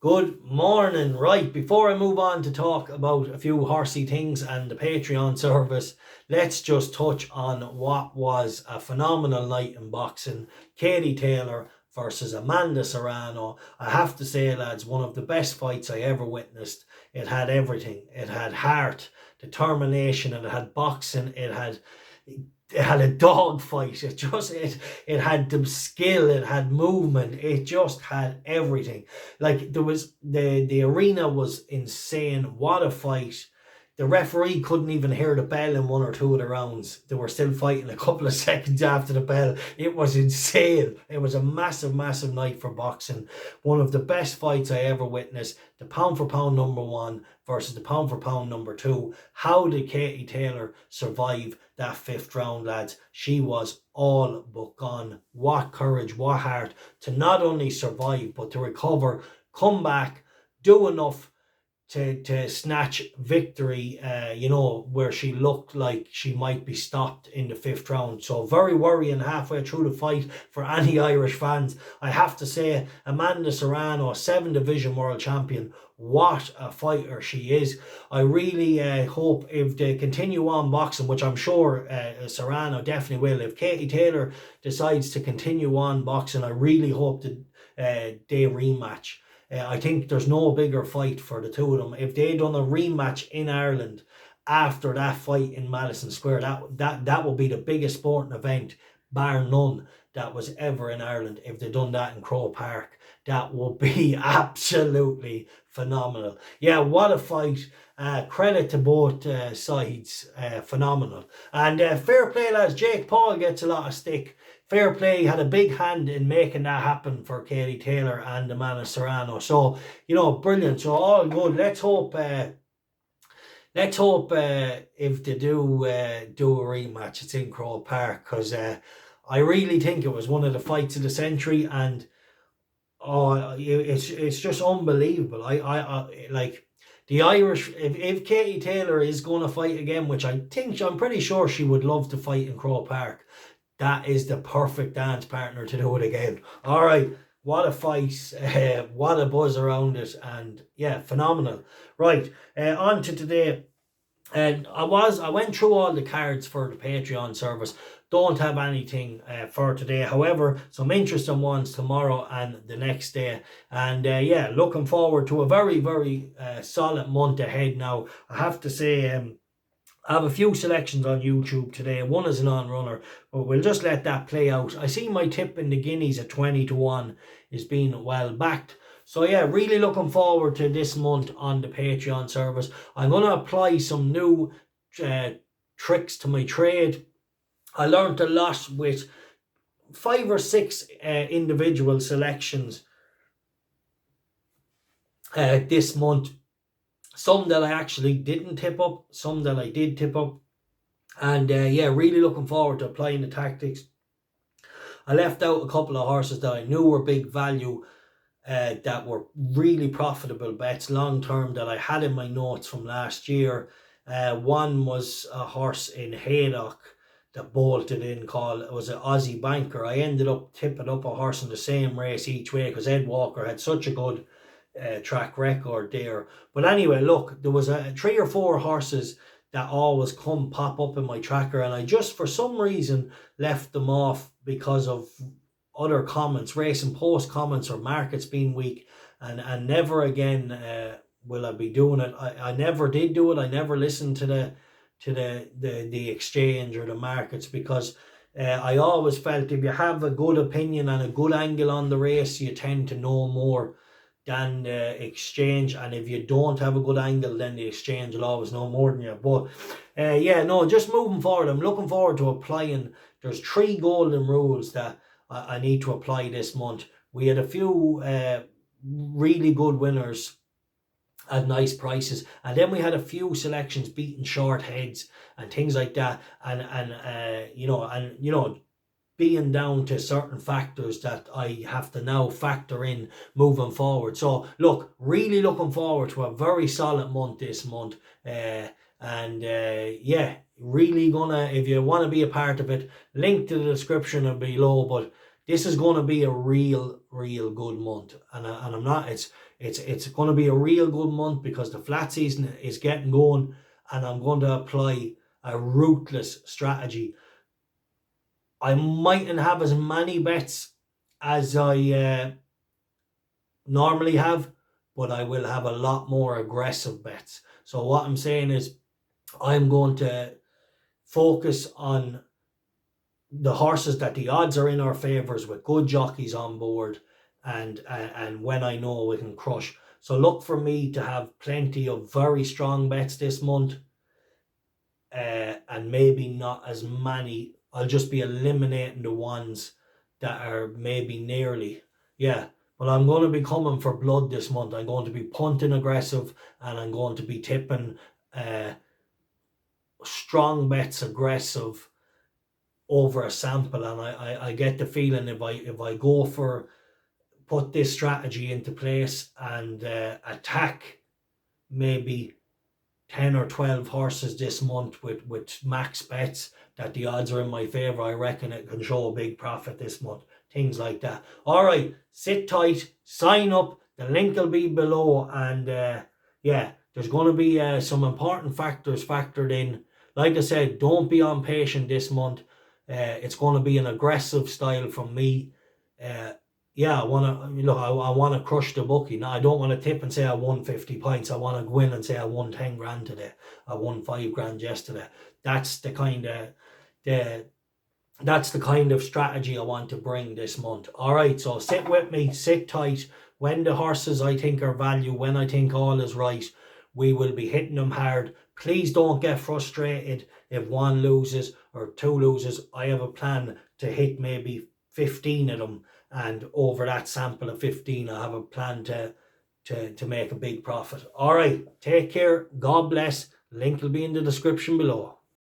Good morning. Right, before I move on to talk about a few horsey things and the Patreon service, let's just touch on what was a phenomenal night in boxing. Katie Taylor versus Amanda Serrano. I have to say, lads, one of the best fights I ever witnessed. It had everything. It had heart, determination, and it had boxing. It had a dog fight. It had the skill, it had movement, it just had everything. Like, there was the arena was insane. What a fight. The referee couldn't even hear the bell in one or two of the rounds. They were still fighting a couple of seconds after the bell. It was insane. It was a massive night for boxing. One of the best fights I ever witnessed. The pound for pound number one versus the pound for pound number two. How did Katie Taylor survive that fifth round, lads? She was all but gone. What courage, what heart to not only survive but to recover, come back, do enough to snatch victory, where she looked like she might be stopped in the fifth round. So very worrying halfway through the fight for any Irish fans. I have to say, Amanda Serrano, 7 division world champion, what a fighter she is. I really hope if they continue on boxing, which I'm sure Serrano definitely will, if Katie Taylor decides to continue on boxing, I really hope that they rematch. I think there's no bigger fight for the two of them. If they done a rematch in Ireland after that fight in Madison Square, that will be the biggest sporting event, bar none, that was ever in Ireland. If they done that in Croke Park, that will be absolutely phenomenal. Yeah, what a fight. Credit to both sides. Phenomenal. And fair play, lads. Jake Paul gets a lot of stick. Fair play, had a big hand in making that happen for Katie Taylor and Amanda Serrano. So, brilliant. So all good. Let's hope if they do a rematch, it's in Croke Park, because I really think it was one of the fights of the century, and it's just unbelievable. I like the Irish. If Katie Taylor is going to fight again, which I'm pretty sure she would love to fight in Croke Park, that is the perfect dance partner to do it again. All right, what a fight, what a buzz around it, and yeah, phenomenal. Right, on to today. And I went through all the cards for the Patreon service. Don't have anything for today. However, some interesting ones tomorrow and the next day. And looking forward to a very solid month ahead now. I have to say, I have a few selections on YouTube today. One is an on-runner, but we'll just let that play out. I see my tip in the Guineas at 20-1 is being well backed. So yeah, really looking forward to this month on the Patreon service. I'm going to apply some new tricks to my trade. I learned a lot with 5 or 6 individual selections this month. Some that I actually didn't tip up, some that I did tip up. And really looking forward to applying the tactics. I left out a couple of horses that I knew were big value, that were really profitable bets long term that I had in my notes from last year. One was a horse in Haydock that bolted in it was an Aussie Banker. I ended up tipping up a horse in the same race each way because Ed Walker had such a good track record there. But anyway, look, there was 3 or 4 horses that always pop up in my tracker, and I just for some reason left them off because of other comments, Racing Post comments, or markets being weak, and never again will I be doing it. I never did do it. I never listened to the exchange or the markets, because I always felt if you have a good opinion and a good angle on the race, you tend to know more than the exchange, and if you don't have a good angle, then the exchange will always know more than you. But just moving forward, I'm looking forward to applying. There's 3 golden rules that I need to apply this month. We had a few really good winners at nice prices, and then we had a few selections beating short heads and things like that, and being down to certain factors that I have to now factor in moving forward. So look, really looking forward to a very solid month this month. Really gonna, if you want to be a part of it, link to the description below. But this is going to be a real good month, and I'm not. It's going to be a real good month because the flat season is getting going, and I'm going to apply a ruthless strategy. I mightn't have as many bets as I normally have, but I will have a lot more aggressive bets. So what I'm saying is I'm going to focus on the horses that the odds are in our favours with good jockeys on board, and when I know we can crush. So look for me to have plenty of very strong bets this month, and maybe not as many. I'll just be eliminating the ones that are maybe nearly. Yeah, but I'm going to be coming for blood this month. I'm going to be punting aggressive, and I'm going to be tipping strong bets aggressive over a sample. And I get the feeling if I go for put this strategy into place and attack maybe 10 or 12 horses this month with max bets that the odds are in my favour, I reckon it can show a big profit this month. Things like that. Alright, sit tight, sign up, the link will be below, and yeah, there's going to be some important factors factored in. Like I said, don't be impatient this month. It's going to be an aggressive style from me. Yeah, I want to crush the bookie. Now, I don't want to tip and say I won 50 points. I want to go in and say I won 10 grand today. I won 5 grand yesterday. That's the kind of strategy I want to bring this month. All right, so sit with me, sit tight. When the horses I think are value, when I think all is right, we will be hitting them hard. Please don't get frustrated if one loses or two loses. I have a plan to hit maybe 15 of them, and over that sample of 15 I have a plan to make a big profit. All right, take care, God bless. Link will be in the description below.